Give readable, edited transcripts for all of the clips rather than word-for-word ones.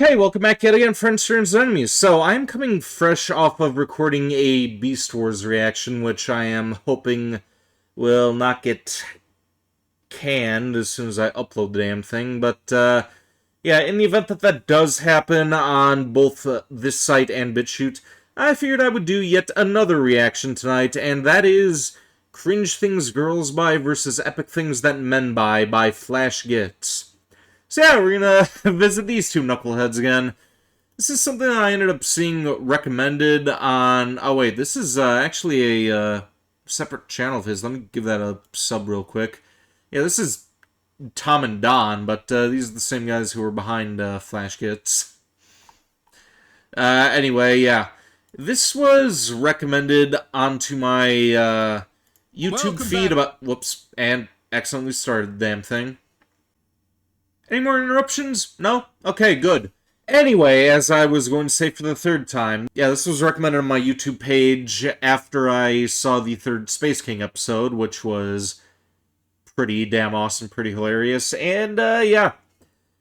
Okay, welcome back yet again, friends, friends, and enemies. So, I'm coming fresh off of recording a Beast Wars reaction, which I am hoping will not get canned as soon as I upload the damn thing. But, yeah, in the event that that does happen on both this site and BitChute, I figured I would do yet another reaction tonight, and that is Cringe Things Girls Buy versus Epic Things That Men Buy Flash Gets. So yeah, we're gonna visit these two knuckleheads again. This is something that I ended up seeing recommended on... Oh wait, this is actually a separate channel of his. Let me give that a sub real quick. Yeah, this is Tom and Don, but these are the same guys who are behind Flash Gets. Anyway, yeah. This was recommended onto my YouTube feed about... Whoops, and accidentally started the damn thing. Any more interruptions? No? Okay, good. Anyway, as I was going to say for the third time, yeah, this was recommended on my YouTube page after I saw the third Space King episode, which was pretty damn awesome, pretty hilarious, and, yeah.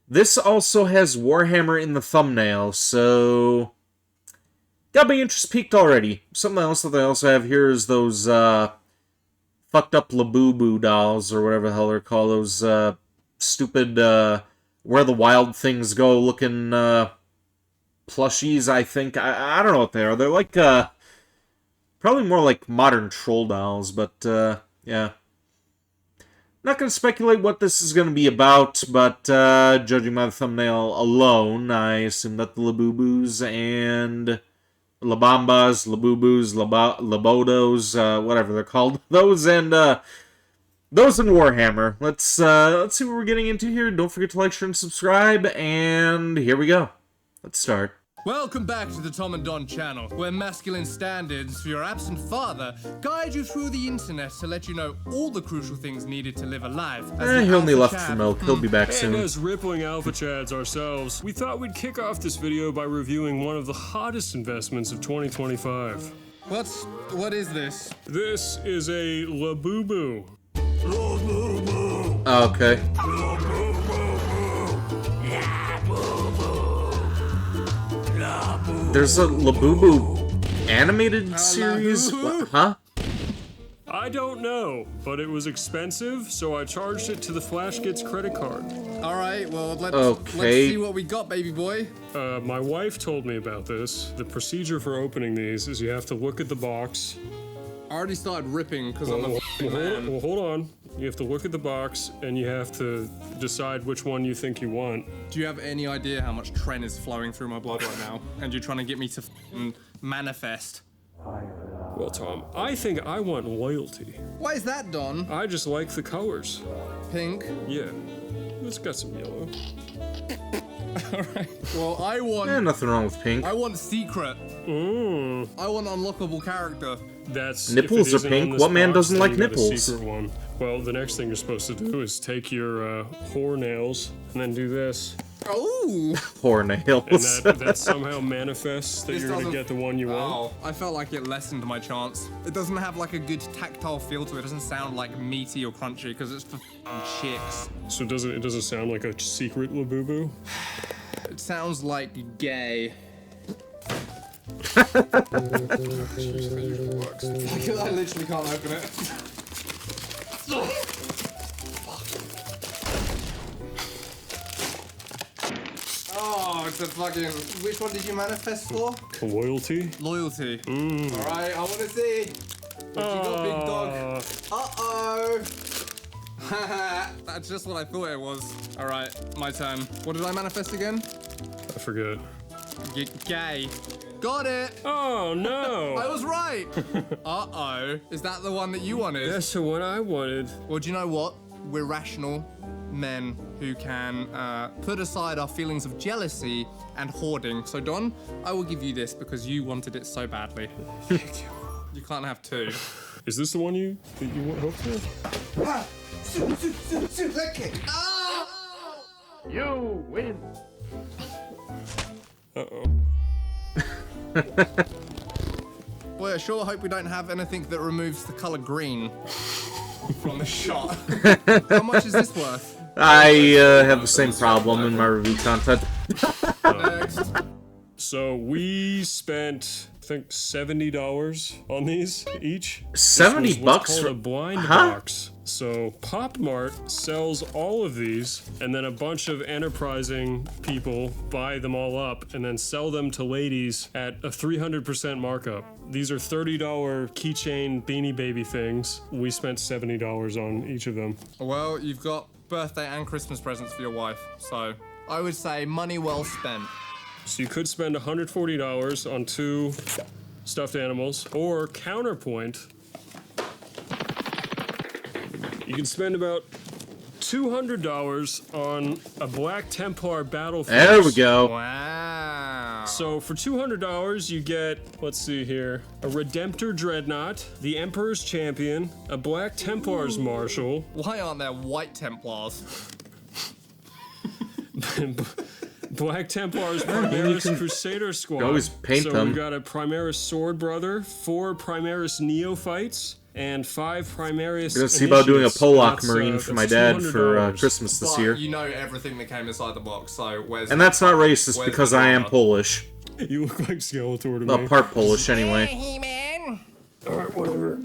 This also has Warhammer in the thumbnail, so... got my interest peaked already. Something else that they also have here is those, fucked up Labubu dolls, or whatever the hell they're called, those, stupid, Where the Wild Things Go looking, plushies, I think. I don't know what they are. They're like, probably more like modern troll dolls, but, yeah. Not gonna speculate what this is gonna be about, but, judging by the thumbnail alone, I assume that the Labubus and Labambas, Labubus, Labodos, whatever they're called, those and Warhammer. Let's see what we're getting into here. Don't forget to like, share, and subscribe, and here we go. Let's start. Welcome back to the Tom and Don channel, where masculine standards for your absent father guide you through the internet to let you know all the crucial things needed to live a life. He only left for milk. He'll be back soon. And as rippling alpha chads ourselves, we thought we'd kick off this video by reviewing one of the hottest investments of 2025. What is this? This is a Labubu. Okay. There's a Labubu animated series? What, huh? I don't know, but it was expensive, so I charged it to the Flash Gets credit card. Alright, well, let's see what we got, baby boy. My wife told me about this. The procedure for opening these is you have to look at the box. I already started ripping because I'm a man. Well, hold on. You have to look at the box, and you have to decide which one you think you want. Do you have any idea how much Tren is flowing through my blood right now? And you're trying to get me to manifest? Well, Tom, I think I want loyalty. Why is that, Don? I just like the colors. Pink? Yeah. It's got some yellow. Alright. Well, I want... nothing wrong with pink. I want secret. I want unlockable character. That's... Nipples are pink. What man doesn't like nipples? Secret one. Well, the next thing you're supposed to do is take your whore nails and then do this. Oh! Whore nails. And that somehow manifests that you're gonna get the one you want. Oh, I felt like it lessened my chance. It doesn't have like a good tactile feel to it. It doesn't sound like meaty or crunchy because it's for chicks. So it doesn't sound like a secret Labubu? It sounds like gay. I literally can't open it. Oh, it's a fucking... Which one did you manifest for? Loyalty? Loyalty. Alright, I want to see. What you got, big dog? Uh-oh. That's just what I thought it was. Alright, my turn. What did I manifest again? I forget. Gay. Got it! Oh, no! I was right! Uh-oh. Is that the one that you wanted? That's the one I wanted. Well, do you know what? We're rational men who can put aside our feelings of jealousy and hoarding. So, Don, I will give you this because you wanted it so badly. Thank you. You can't have two. Is this the one you hope for? Ah! Leg kick! Ah! You win! Uh-oh. Boy, I sure hope we don't have anything that removes the color green from the shot. How much is this worth? I have the same problem in my review content. So we spent, I think, $70 on these each. $70 This was what's bucks called for a blind huh? box. So Pop Mart sells all of these, and then a bunch of enterprising people buy them all up and then sell them to ladies at a 300% markup. These are $30 keychain Beanie Baby things. We spent $70 on each of them. Well, you've got birthday and Christmas presents for your wife, so I would say money well spent. So you could spend $140 on 2 stuffed animals, or counterpoint, you can spend about $200 on a Black Templar battle force. There we go. Wow. So for $200, you get, let's see here, a Redemptor Dreadnought, the Emperor's Champion, a Black Templar's Marshal. Why aren't there white Templars? Black Templars Primaris Crusader Squad. always paint so them. we've got a Primaris Sword Brother, 4 Primaris Neophytes, and 5 Primaris. I'm gonna see about doing a Initiates. Pollock That's, Marine for my that's dad for $200. Christmas this But year. you know everything that came inside the box, so where's... And that's not racist Where's because the I am dollar? Polish. You look like Skeletor to me. Well, part Polish anyway. Alright, whatever.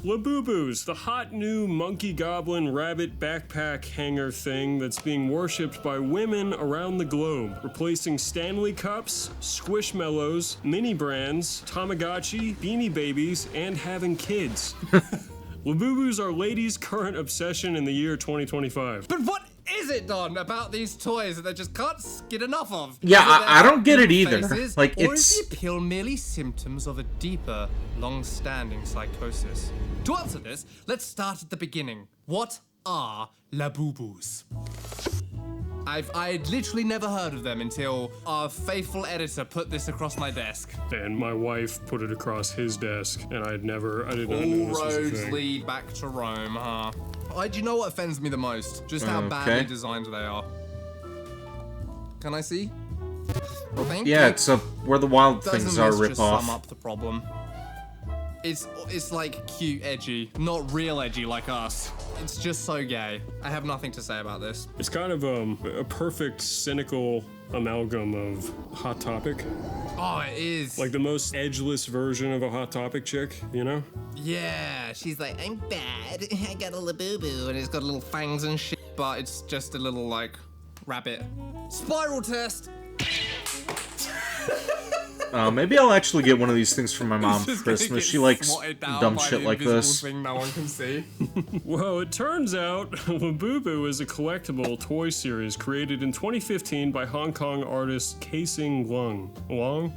Labubu's, the hot new monkey goblin rabbit backpack hanger thing that's being worshipped by women around the globe, replacing Stanley Cups, Squishmallows, mini brands, Tamagotchi, Beanie Babies, and having kids. Labubu's are ladies' current obsession in the year 2025. But what is it, Don, about these toys that they just can't get enough of? Yeah, Is it I don't get their it either. faces, Like, or it's- is the appeal merely symptoms of a deeper, long-standing psychosis? To answer this, let's start at the beginning. What are Labubus? I'd literally never heard of them until our faithful editor put this across my desk. And my wife put it across his desk, and I did not know All this was a roads thing. lead back to Rome, huh? Do you know what offends me the most? Just how badly Okay. designed they are. Can I see? Thank Yeah, you. it's a Where the Wild Doesn't Things Are this just sum ripoff. up the problem? It's like cute edgy, not real edgy like us. It's just so gay. I have nothing to say about this. It's kind of a perfect cynical amalgam of Hot Topic. Oh, it is. Like the most edgeless version of a Hot Topic chick, you know? Yeah, she's like, I'm bad. I got a Labubu, and it's got little fangs and shit, but it's just a little like rabbit. Spiral test. Maybe I'll actually get one of these things for my mom for Just gonna Christmas. get She likes swatted down dumb by shit the like invisible this. Thing no one can see. Well, it turns out Labubu is a collectible toy series created in 2015 by Hong Kong artist Casing Lung. Long?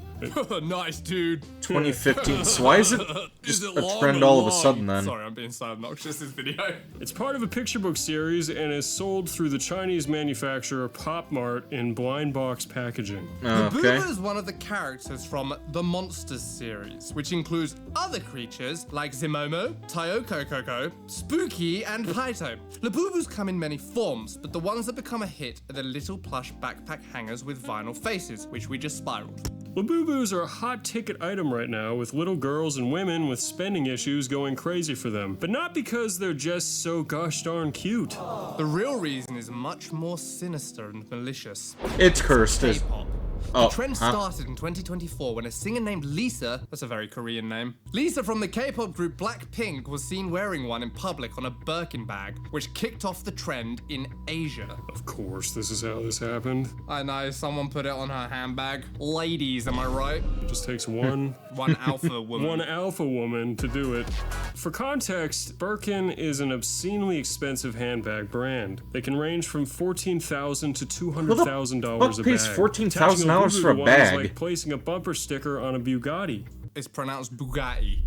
Nice, dude. 2015. So why is it just Is it a long trend or all of a long? sudden then? Sorry, I'm being so obnoxious this video. It's part of a picture book series and is sold through the Chinese manufacturer Pop Mart in blind box packaging. Okay. Labubu is one of the characters from the Monsters series, which includes other creatures like Zimomo, Taiyoko, Spooky, and Paito. Labubus come in many forms, but the ones that become a hit are the little plush backpack hangers with vinyl faces, which we just spiraled. Labubus are a hot ticket item right now, with little girls and women with spending issues going crazy for them. But not because they're just so gosh darn cute. The real reason is much more sinister and malicious. It's cursed. K-pop. Oh, The trend huh? started in 2024 when a singer named Lisa, that's a very Korean name, Lisa from the K-pop group Blackpink was seen wearing one in public on a Birkin bag, which kicked off the trend in Asia. Of course, this is how this happened. I know, someone put it on her handbag. Ladies, am I right? It just takes one One alpha woman. one alpha woman to do it. For context, Birkin is an obscenely expensive handbag brand. They can range from $14,000 to $200,000 fuck a pays bag. $14,000 Attaching for a Labubu to one is bag? like placing a bumper sticker on a Bugatti. It's pronounced Bugatti.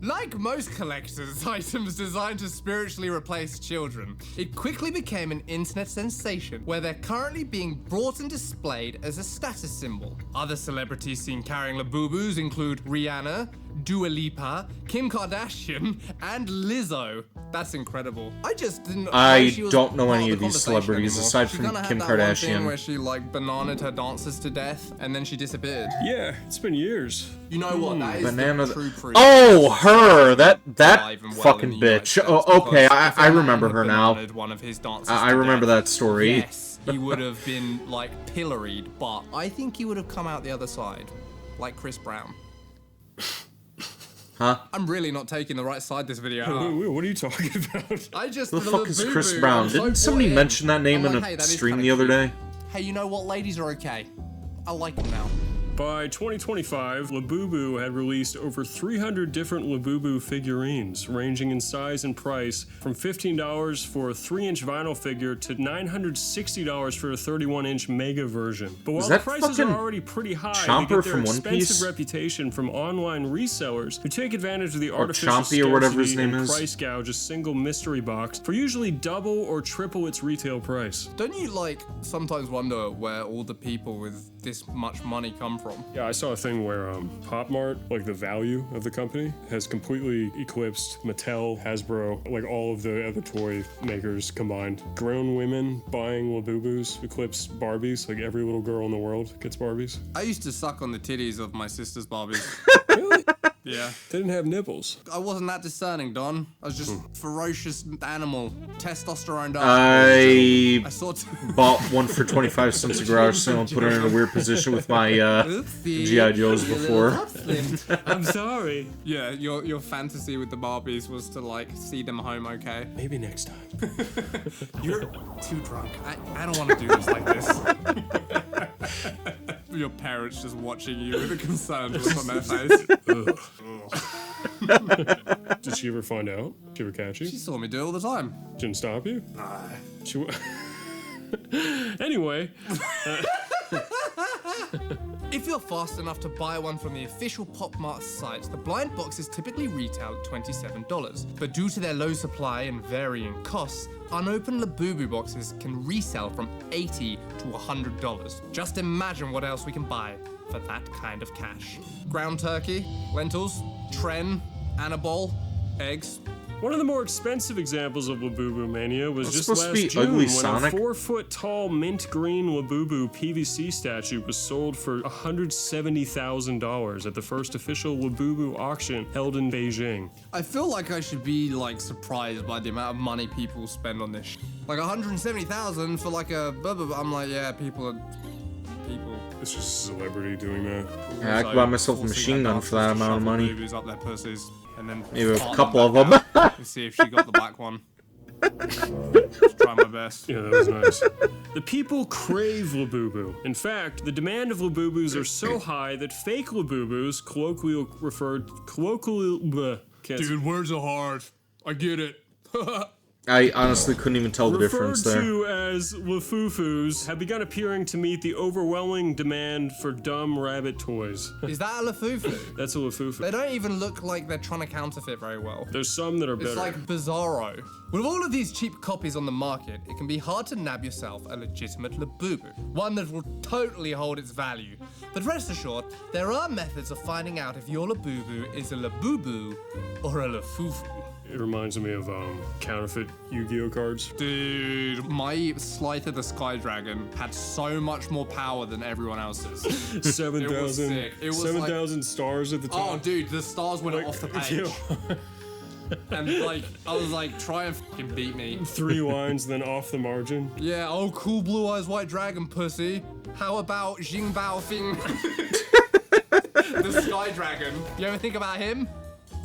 Like most collectors' items designed to spiritually replace children, it quickly became an internet sensation where they're currently being brought and displayed as a status symbol. Other celebrities seen carrying Labubus include Rihanna, Dua Lipa, Kim Kardashian, and Lizzo. That's incredible. I just didn't. I she was don't know part any the of these conversation celebrities anymore. aside She from kinda had Kim that one thing Kardashian. where she like bananaed her dancers to death and then she disappeared. Yeah, it's been years. You know what? That is Banana. the true proof. Oh, her! That Alive and well fucking in the United bitch. States, Oh, okay, because if I a man remember had her now. bananaed one of his dancers I to remember death, that story. Yes, he would have been like pilloried, but I think he would have come out the other side, like Chris Brown. Huh? I'm really not taking the right side this video. Huh? Wait, what are you talking about? I just Who the fuck is Chris boo-boo. Brown? I'm so Didn't somebody bought in. mention that name I'm in like, hey, a that is stream kinda the other cute. day? Hey, you know what? Ladies are okay. I like them now. By 2025, Labubu had released over 300 different Labubu figurines, ranging in size and price from $15 for a 3-inch vinyl figure to $960 for a 31-inch mega version. But while the that prices are fucking already pretty high, Chomper they get their from One expensive Piece? reputation from online resellers who take advantage of the artificial Chompy or whatever his scarcity name and is. price gouge a single mystery box for usually double or triple its retail price. Don't you like sometimes wonder where all the people with this much money come from? Yeah, I saw a thing where Pop Mart, like the value of the company, has completely eclipsed Mattel, Hasbro, like all of the other toy makers combined. Grown women buying Labubus eclipse Barbies, like every little girl in the world gets Barbies. I used to suck on the titties of my sister's Barbies. Really? Yeah. They didn't have nipples. I wasn't that discerning, Don. I was just ferocious animal. Testosterone dog. I I saw bought one for 25 cents a garage sale and put her in a weird position with my G.I. Joes before. I'm sorry. Yeah, your fantasy with the Barbies was to like see them home okay. Maybe next time. You're too drunk. I don't want to do this like this. Your parents just watching you with a concerned look on their face. Did she ever find out? Did she ever catch you? She saw me do it all the time. Didn't stop you? She Anyway. If you're fast enough to buy one from the official Pop Mart site, the blind boxes typically retail at $27. But due to their low supply and varying costs, unopened Labubu boxes can resell from $80 to $100. Just imagine what else we can buy for that kind of cash. Ground turkey, lentils, tren, Annabelle, eggs. One of the more expensive examples of Labubu mania was That's just supposed to last be June Ugly when Sonic. a 4-foot-tall mint green Labubu PVC statue was sold for $170,000 at the first official Labubu auction held in Beijing. I feel like I should be like surprised by the amount of money people spend on this. Like 170,000 for like a blah, blah, blah. I'm like, yeah, people are people. It's just a celebrity doing that. Yeah, I could buy myself a machine gun for that amount of money. Movies up their pussies and then Maybe a fart couple them of back them. out and see if she got the black one. Just try my best. Yeah, that was nice. The people crave Labubu. In fact, the demand of Labubus are so high that fake Labubus, colloquially Dude, words are hard. I get it. I honestly couldn't even tell the referred difference there. to as Lafufus, have begun appearing to meet the overwhelming demand for dumb rabbit toys. Is that a Lafufu? That's a Lafufu. They don't even look like they're trying to counterfeit very well. There's some that are better. It's like Bizarro. With all of these cheap copies on the market, it can be hard to nab yourself a legitimate Labubu, one that will totally hold its value. But rest assured, there are methods of finding out if your Labubu is a Labubu or a Lafufu. It reminds me of counterfeit Yu-Gi-Oh cards. Dude, my Slider the Sky Dragon had so much more power than everyone else's. 7,000 sick. It was like- 7,000 stars at the top. Oh, dude, the stars went off the page. And like, I was like, try and fucking beat me. 3 lines, then off the margin. Yeah, oh, cool blue eyes white dragon pussy. How about Jing Bao Fing? The Sky Dragon. You ever think about him?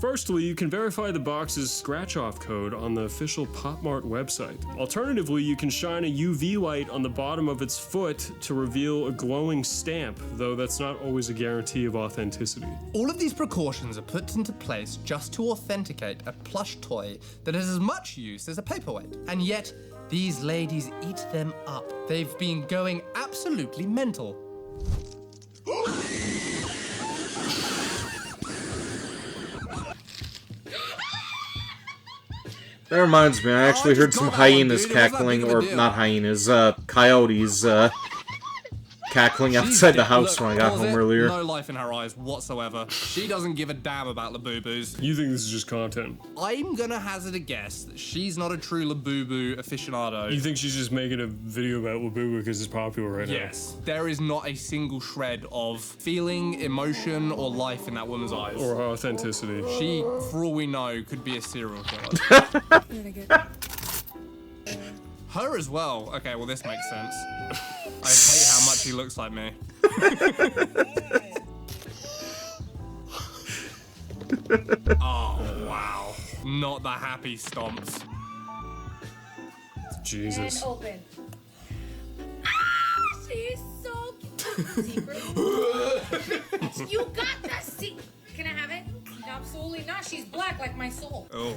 Firstly, you can verify the box's scratch-off code on the official Pop Mart website. Alternatively, you can shine a UV light on the bottom of its foot to reveal a glowing stamp, though that's not always a guarantee of authenticity. All of these precautions are put into place just to authenticate a plush toy that has as much use as a paperweight. And yet, these ladies eat them up. They've been going absolutely mental. That reminds me, I actually heard some got that one, hyenas dude. It wasn't that cackling, big of a or deal. not hyenas, coyotes, cackling outside the house when I got home earlier. No life in her eyes whatsoever. She doesn't give a damn about Labubu's. You think this is just content? I'm gonna hazard a guess that she's not a true Labubu aficionado. You think she's just making a video about Labubu because it's popular right now? Yes. There is not a single shred of feeling, emotion, or life in that woman's eyes. Or authenticity. She, for all we know, could be a serial killer. Her as well. Okay, well this makes sense. I hate how much he looks like me. Oh, wow. Not the happy stomps. Jesus. And open. She's so cute. You got the secret. Can I have it? Absolutely not. She's black like my soul. Oh,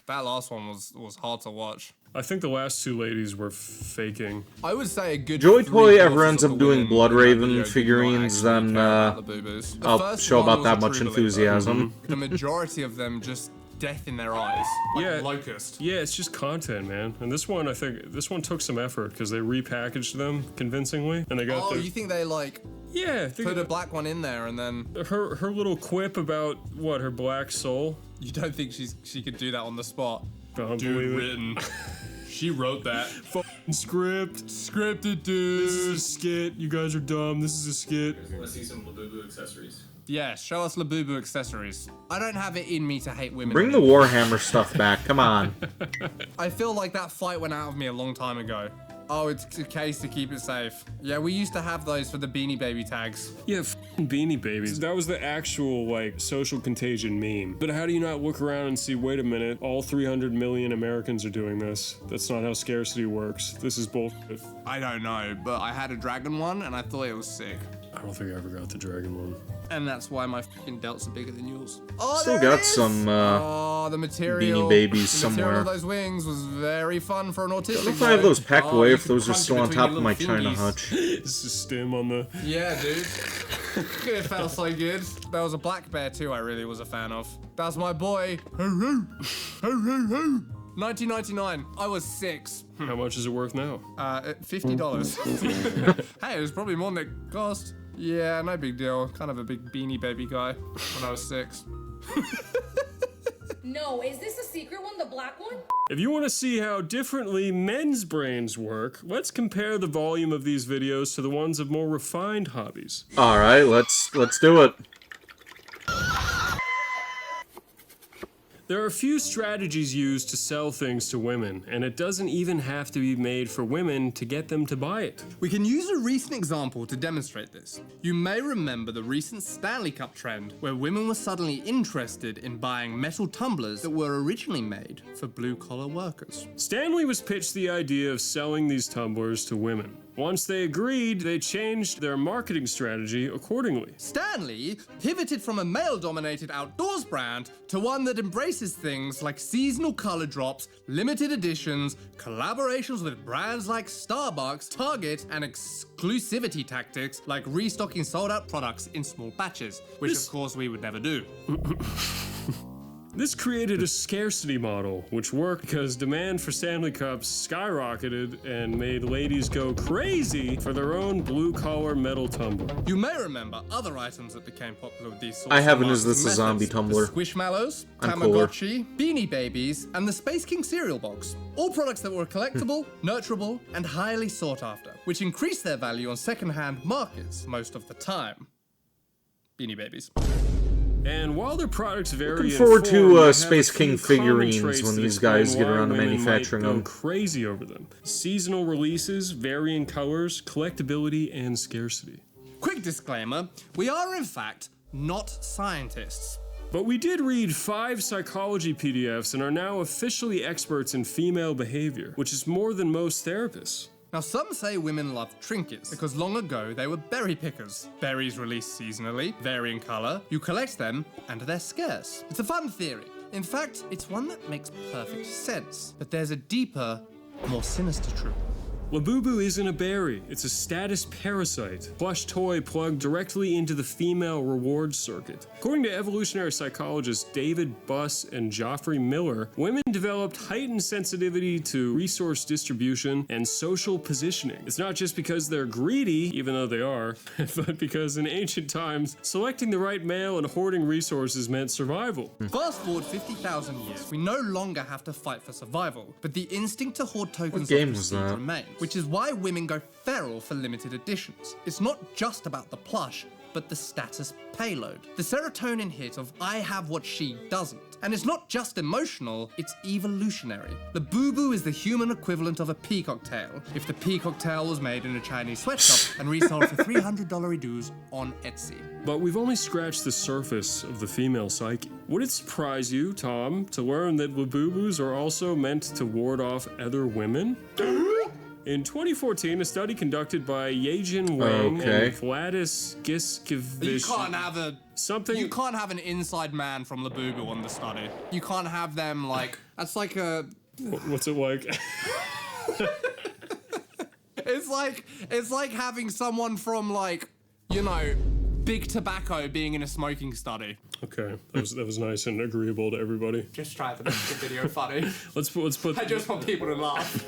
that last one was hard to watch. I think the last two ladies were faking. I would say a good. Joey Toy ever three-quarters ends of up the doing women Blood in that Raven video did not figurines, actually then care about the boo-boos. The I'll first show one about was that a much true believer. enthusiasm. The majority of them just death in their eyes, like Yeah. locust. Yeah, it's just content, man. And this one, I think, this one took some effort because they repackaged them convincingly, and they got Oh, the you think they like yeah, put a black one in there and then her little quip about what her black soul. you don't think she could do that on the spot? Don't Dude, believe it. written. She wrote that. Fucking script. Scripted, dude. This is a skit. You guys are dumb. This is a skit. Want to see some Labubu accessories? Yeah, show us Labubu accessories. I don't have it in me to hate women. Bring the Warhammer stuff back. Come on. I feel like that fight went out of me a long time ago. Oh, it's a case to keep it safe. Yeah, we used to have those for the Beanie Baby tags. Yeah, f***ing Beanie Babies. That was the actual, like, social contagion meme. But how do you not look around and see, wait a minute, all 300 million Americans are doing this? That's not how scarcity works. This is bullshit. I don't know, but I had a dragon one and I thought it was sick. I don't think I ever got the dragon one. And that's why my fucking delts are bigger than yours. Oh, Still there it got is! some Oh, the material. Beanie Babies the material somewhere. of those wings was very fun for an autistic. I don't know if I have boy. those packed Oh, away, you if could those are crunch still it on between top your of my little China fingies. hutch. It's a stem on the... Yeah, dude. It felt so good. There was a black bear too I really was a fan of. That's my boy. 1999. I was 6. How much is it worth now? $50. Hey, it was probably more than it cost. Yeah, no big deal. Kind of a big Beanie Baby guy when I was 6. No, is this a secret one? The black one? If you want to see how differently men's brains work, let's compare the volume of these videos to the ones of more refined hobbies. All right, let's do it. There are a few strategies used to sell things to women, and it doesn't even have to be made for women to get them to buy it. We can use a recent example to demonstrate this. You may remember the recent Stanley Cup trend, where women were suddenly interested in buying metal tumblers that were originally made for blue-collar workers. Stanley was pitched the idea of selling these tumblers to women. Once they agreed, they changed their marketing strategy accordingly. Stanley pivoted from a male-dominated outdoors brand to one that embraces things like seasonal color drops, limited editions, collaborations with brands like Starbucks, Target, and exclusivity tactics like restocking sold-out products in small batches, which of course we would never do. This created a scarcity model, which worked because demand for Stanley Cups skyrocketed and made ladies go crazy for their own blue-collar metal tumbler. You may remember other items that became popular with these sorts I of haven't. Is this a marketing zombie methods. tumbler? The Squishmallows, I'm cooler. Tamagotchi, Beanie Babies, and the Space King cereal box. All products that were collectible, nurturable, and highly sought after, which increased their value on second-hand markets most of the time. Beanie Babies. And while their products vary Looking in forward to, form, they have a Space few King common figurines traits when that these explain guys get why around to women manufacturing might go them. crazy over them. Seasonal releases, varying colors, collectability, and scarcity. Quick disclaimer, we are in fact not scientists. But we did read 5 psychology PDFs and are now officially experts in female behavior, which is more than most therapists. Now some say women love trinkets because long ago they were berry pickers. Berries released seasonally, vary in color, you collect them, and they're scarce. It's a fun theory. In fact, it's one that makes perfect sense. But there's a deeper, more sinister truth. Labubu isn't a berry, it's a status parasite. Plush toy plugged directly into the female reward circuit. According to evolutionary psychologists David Buss and Geoffrey Miller, women developed heightened sensitivity to resource distribution and social positioning. It's not just because they're greedy, even though they are, but because in ancient times, selecting the right male and hoarding resources meant survival. Fast forward 50,000 years, we no longer have to fight for survival, but the instinct to hoard tokens of game was prestige that? remains, which is why women go feral for limited editions. It's not just about the plush, but the status payload. The serotonin hit of I have what she doesn't. And it's not just emotional, it's evolutionary. The boo-boo is the human equivalent of a peacock tail, if the peacock tail was made in a Chinese sweatshop and resold for $300 dues on Etsy. But we've only scratched the surface of the female psyche. Would it surprise you, Tom, to learn that Labubus are also meant to ward off other women? In 2014, a study conducted by Yejin Wang and Vladis Giskevich. You can't have an inside man from Labubu on the study. You can't have them like. That's like a. What's it like? It's like having someone from like, you know, Big Tobacco being in a smoking study. Okay, that was nice and agreeable to everybody. Just try to make the video funny. Let's put. I just want people to laugh.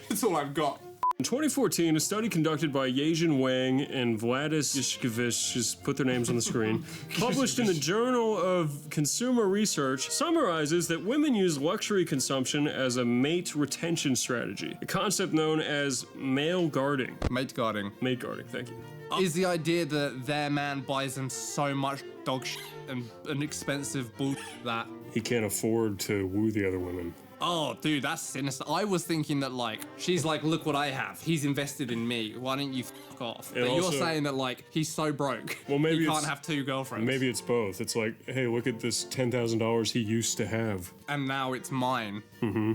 That's all I've got. In 2014, a study conducted by Yejin Wang and Vladis Giskevich, just put their names on the screen, published in the Journal of Consumer Research, summarizes that women use luxury consumption as a mate retention strategy, a concept known as male guarding. Mate guarding. Mate guarding, thank you. Is the idea that their man buys them so much dog shit and an expensive bull that He can't afford to woo the other women. Oh, dude, that's sinister. I was thinking that, like, she's like, look what I have. He's invested in me. Why don't you fuck off? But you're saying that, like, he's so broke. Well, maybe he can't have two girlfriends. Maybe it's both. It's like, hey, look at this $10,000 he used to have. And now it's mine. Mm-hmm.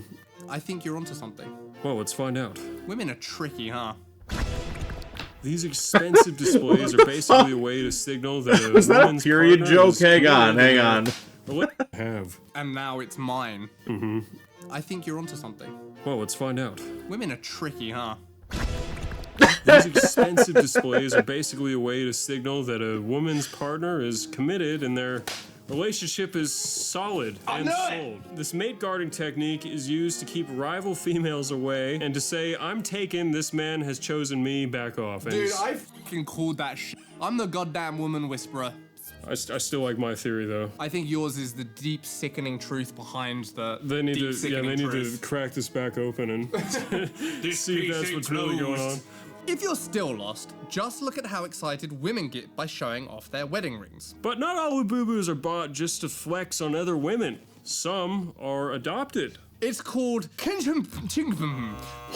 I think you're onto something. Well, let's find out. Women are tricky, huh? These expensive displays are basically a way to signal that a Was that a woman's period partner joke? is Hang on, hang on. Have. And now it's mine. Mm-hmm. I think you're onto something. Well, let's find out. Women are tricky, huh? These expensive displays are basically a way to signal that a woman's partner is committed and their relationship is solid and sold. This mate guarding technique is used to keep rival females away and to say, I'm taken, this man has chosen me, back off. And dude, I fucking called that shit. I'm the goddamn woman whisperer. I still like my theory, though. I think yours is the deep, sickening truth behind the They need deep, to, they need truth. to crack this back open and see if that's what's really going on. If you're still lost, just look at how excited women get by showing off their wedding rings. But not all Labubus are bought just to flex on other women. Some are adopted. It's called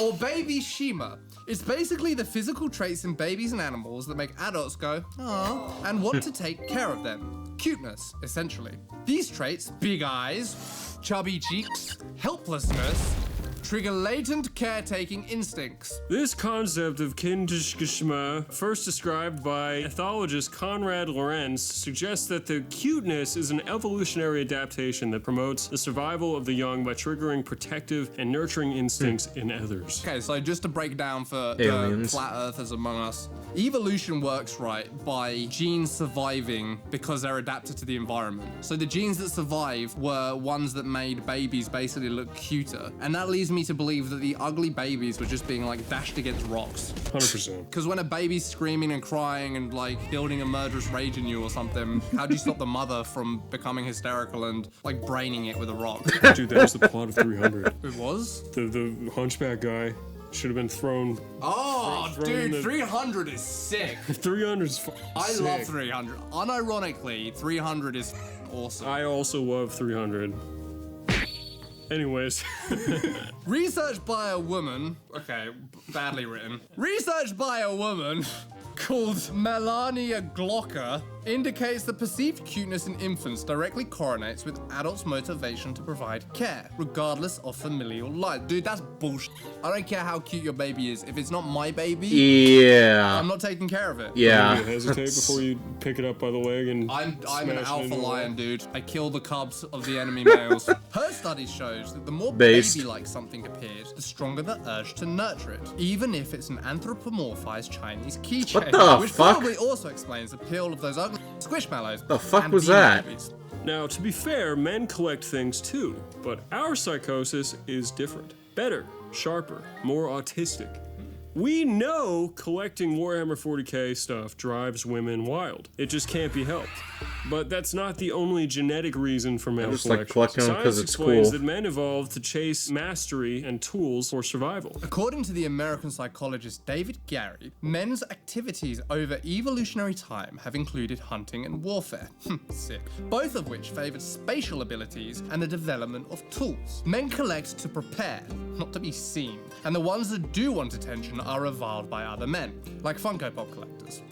or baby shima. It's basically the physical traits in babies and animals that make adults go, aww, and want to take care of them. Cuteness, essentially. These traits, big eyes, chubby cheeks, helplessness, trigger latent caretaking instincts. This concept of kindishkishma, first described by ethologist Conrad Lorenz, suggests that the cuteness is an evolutionary adaptation that promotes the survival of the young by triggering protective and nurturing instincts in others. Okay, so just to break down for Aliens. the flat earthers among us, evolution works right by genes surviving because they're adapted to the environment. So the genes that survived were ones that made babies basically look cuter, and that leads me to believe that the ugly babies were just being like dashed against rocks. 100%. Because when a baby's screaming and crying and like building a murderous rage in you or something, how do you stop the mother from becoming hysterical and like braining it with a rock? Dude, that was the plot of 300. It was? The hunchback guy should have been thrown. Oh, thrown dude, in the- 300 is sick. 300 is I sick. love 300. Unironically, 300 is awesome. I also love 300. Anyways. Research by a woman, okay, badly written. Research by a woman called Melania Glocker indicates that perceived cuteness in infants directly correlates with adults' motivation to provide care, regardless of familial life. Dude, that's bullshit. I don't care how cute your baby is. If it's not my baby, Yeah. I'm not taking care of it. Yeah. You hesitate before you pick it up by the leg and I'm smash an it alpha into a wall. lion, dude. I kill the cubs of the enemy males. Her study shows that the more Based. baby-like something appears, the stronger the urge to nurture it, even if it's an anthropomorphized Chinese keychain. What the which fuck? probably also explains the appeal of those ugly squishmallows. The fuck and was beanie that? babies. Now, to be fair, men collect things too, but our psychosis is different. Better, sharper, more autistic. We know collecting Warhammer 40k stuff drives women wild. It just can't be helped. But that's not the only genetic reason for male just like collection. collecting them 'cause Science it's explains cool. that men evolved to chase mastery and tools for survival. According to the American psychologist David Gary, men's activities over evolutionary time have included hunting and warfare. Sick. Both of which favored spatial abilities and the development of tools. Men collect to prepare, not to be seen. And the ones that do want attention are reviled by other men, like Funko Pop collectors.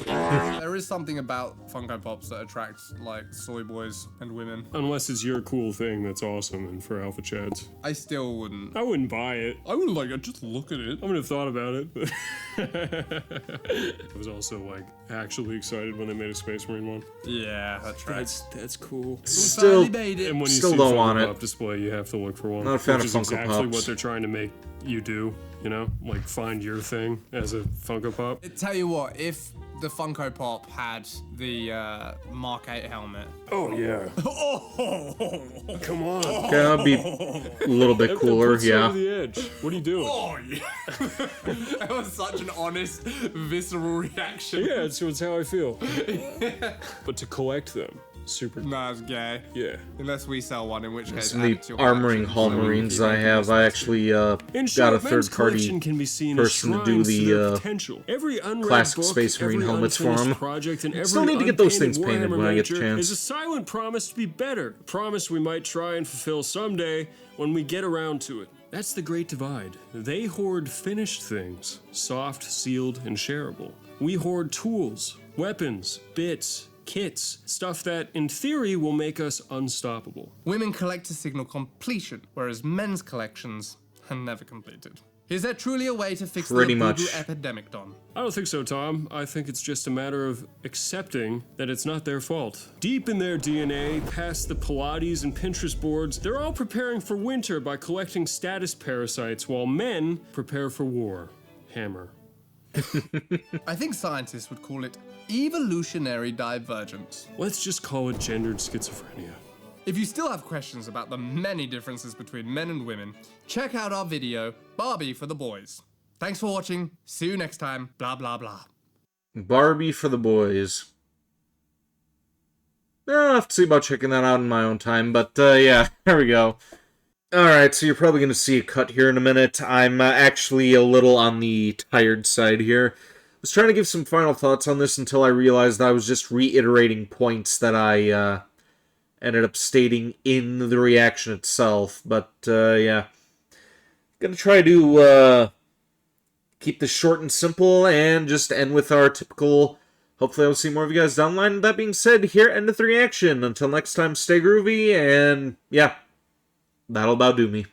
There is something about Funko Pops that attracts, like, soy boys and women. Unless it's your cool thing that's awesome and for alpha chads. I still wouldn't. I wouldn't buy it. I wouldn't like it, just look at it. I would have thought about it, but I was also like actually excited when they made a Space Marine one. Yeah, that's right. That's cool. Still, And when you Still see don't a want Funko it. Pop display, you have to look for one. Not a fan which of is Funko exactly Pops. what they're trying to make you do. You know, like find your thing as a Funko Pop. Tell you what, if the Funko Pop had the Mark 8 helmet. Oh yeah. Come on. okay, that'd be a little bit That cooler, puts you yeah. over the edge. What are you doing? Oh yeah. That was such an honest, visceral reaction. Yeah, it's how I feel. But to collect them, super. Nah, it's gay. Yeah. Unless we sell one, in which case. Some add of it to the your armoring collection, Hall so we can Marines keep I making have, this I next actually In got short, a men's third collection party can be seen as person to do shrines the, their potential. Every unread classic book, Space Marine every helmets for unfinished 'em. project, and every Still need to get those unpainted things painted Warhammer when I get the miniature chance. is a silent promise to be better. A promise we might try and fulfill someday when we get around to it. That's the great divide. They hoard finished things, soft, sealed, and shareable. We hoard tools, weapons, bits, kits, stuff that, in theory, will make us unstoppable. Women collect to signal completion, whereas men's collections are never completed. Is there truly a way to fix Pretty the much. boo-boo epidemic, Don? I don't think so, Tom. I think it's just a matter of accepting that it's not their fault. Deep in their DNA, past the Pilates and Pinterest boards, they're all preparing for winter by collecting status parasites while men prepare for war. Hammer. I think scientists would call it evolutionary divergence. Let's just call it gendered schizophrenia. If you still have questions about the many differences between men and women, check out our video, Barbie for the Boys. Thanks for watching. See you next time. Blah, blah, blah. Barbie for the boys. I'll have to see about checking that out in my own time, but yeah, there we go. Alright, so you're probably going to see a cut here in a minute. I'm actually a little on the tired side here. I was trying to give some final thoughts on this until I realized I was just reiterating points that I ended up stating in the reaction itself, but yeah. Gonna try to keep this short and simple and just end with our typical, hopefully I'll see more of you guys down the line. That being said, here endeth the reaction. Until next time, stay groovy, and yeah, that'll about do me.